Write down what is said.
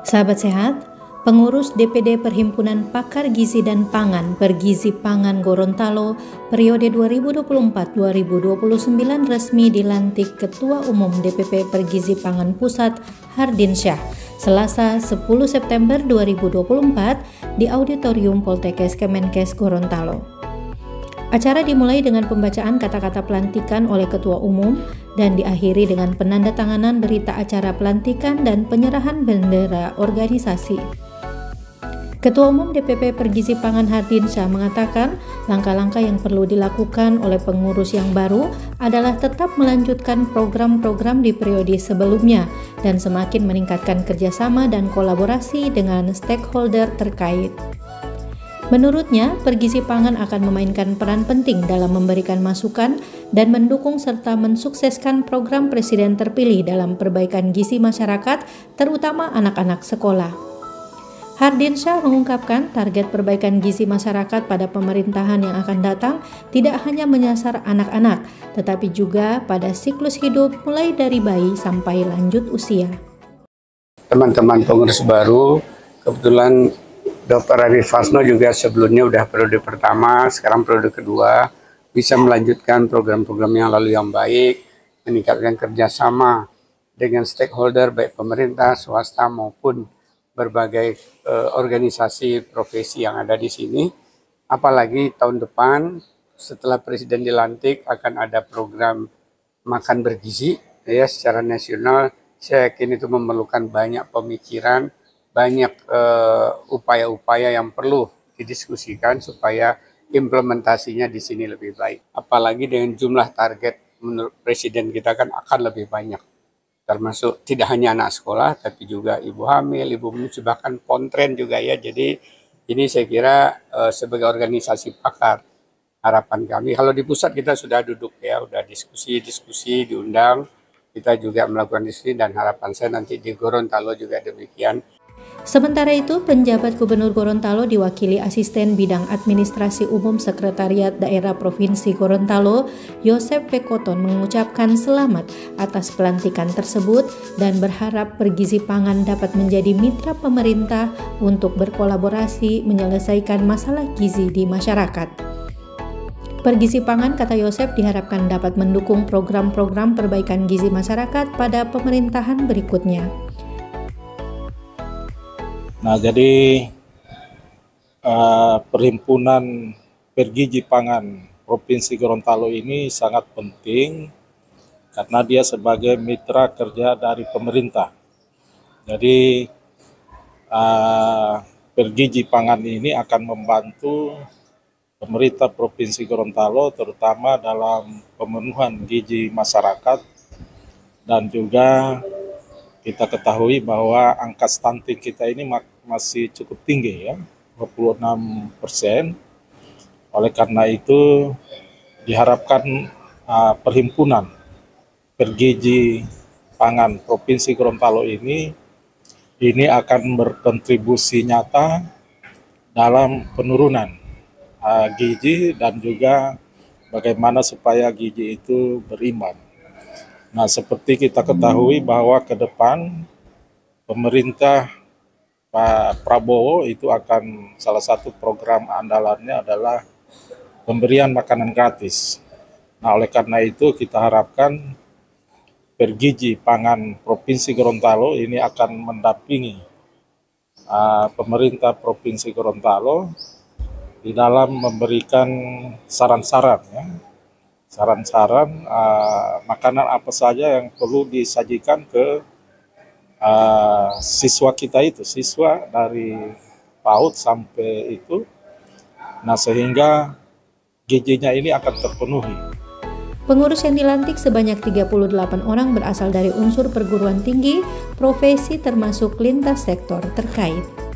Sahabat sehat, pengurus DPD Perhimpunan Pakar Gizi dan Pangan Pergizi Pangan Gorontalo periode 2024-2029 resmi dilantik Ketua Umum DPP Pergizi Pangan Pusat Hardinsyah Selasa 10 September 2024 di Auditorium Poltekkes Kemenkes Gorontalo. Acara dimulai dengan pembacaan kata-kata pelantikan oleh Ketua Umum dan diakhiri dengan penandatanganan berita acara pelantikan dan penyerahan bendera organisasi. Ketua Umum DPP Pergizi Pangan Hardinsyah mengatakan langkah-langkah yang perlu dilakukan oleh pengurus yang baru adalah tetap melanjutkan program-program di periode sebelumnya dan semakin meningkatkan kerjasama dan kolaborasi dengan stakeholder terkait. Menurutnya, Pergizi Pangan akan memainkan peran penting dalam memberikan masukan dan mendukung serta mensukseskan program Presiden terpilih dalam perbaikan gizi masyarakat, terutama anak-anak sekolah. Hardinsyah mengungkapkan target perbaikan gizi masyarakat pada pemerintahan yang akan datang tidak hanya menyasar anak-anak, tetapi juga pada siklus hidup mulai dari bayi sampai lanjut usia. Teman-teman pengurus baru, kebetulan Dr. Arif Fasno juga sebelumnya udah periode pertama, sekarang periode kedua, bisa melanjutkan program-program yang lalu yang baik, meningkatkan kerjasama dengan stakeholder baik pemerintah, swasta maupun berbagai organisasi profesi yang ada di sini. Apalagi tahun depan setelah Presiden dilantik akan ada program makan bergizi ya secara nasional. Saya yakin itu memerlukan banyak pemikiran, banyak upaya-upaya yang perlu didiskusikan supaya implementasinya di sini lebih baik. Apalagi dengan jumlah target menurut Presiden kita kan akan lebih banyak. Termasuk tidak hanya anak sekolah, tapi juga ibu hamil, ibu menyusui, bahkan pontren juga ya. Jadi ini saya kira sebagai organisasi pakar, harapan kami, kalau di pusat kita sudah duduk ya, udah diskusi, diundang, kita juga melakukan diskusi dan harapan saya nanti di Gorontalo juga demikian. Sementara itu, penjabat Gubernur Gorontalo diwakili Asisten Bidang Administrasi Umum Sekretariat Daerah Provinsi Gorontalo, Yosep Pekoton mengucapkan selamat atas pelantikan tersebut dan berharap Pergizi Pangan dapat menjadi mitra pemerintah untuk berkolaborasi menyelesaikan masalah gizi di masyarakat. Pergizi Pangan, kata Yosep, diharapkan dapat mendukung program-program perbaikan gizi masyarakat pada pemerintahan berikutnya. Nah, jadi Perhimpunan Pergizi Pangan Provinsi Gorontalo ini sangat penting karena dia sebagai mitra kerja dari pemerintah. Jadi Pergizi Pangan ini akan membantu pemerintah Provinsi Gorontalo terutama dalam pemenuhan gizi masyarakat, dan juga kita ketahui bahwa angka stunting kita ini masih cukup tinggi ya, 26%. Oleh karena itu diharapkan Perhimpunan Pergizi Pangan Provinsi Gorontalo ini akan berkontribusi nyata dalam penurunan gizi dan juga bagaimana supaya gizi itu berimbang. Nah, seperti kita ketahui bahwa ke depan pemerintah Pak Prabowo itu akan salah satu program andalannya adalah pemberian makanan gratis. Nah, oleh karena itu kita harapkan Pergizi Pangan Provinsi Gorontalo ini akan mendampingi pemerintah Provinsi Gorontalo di dalam memberikan saran-saran ya. Saran-saran makanan apa saja yang perlu disajikan ke siswa kita itu, siswa dari PAUD sampai itu. Nah, sehingga gizinya ini akan terpenuhi. Pengurus yang dilantik sebanyak 38 orang berasal dari unsur perguruan tinggi, profesi termasuk lintas sektor terkait.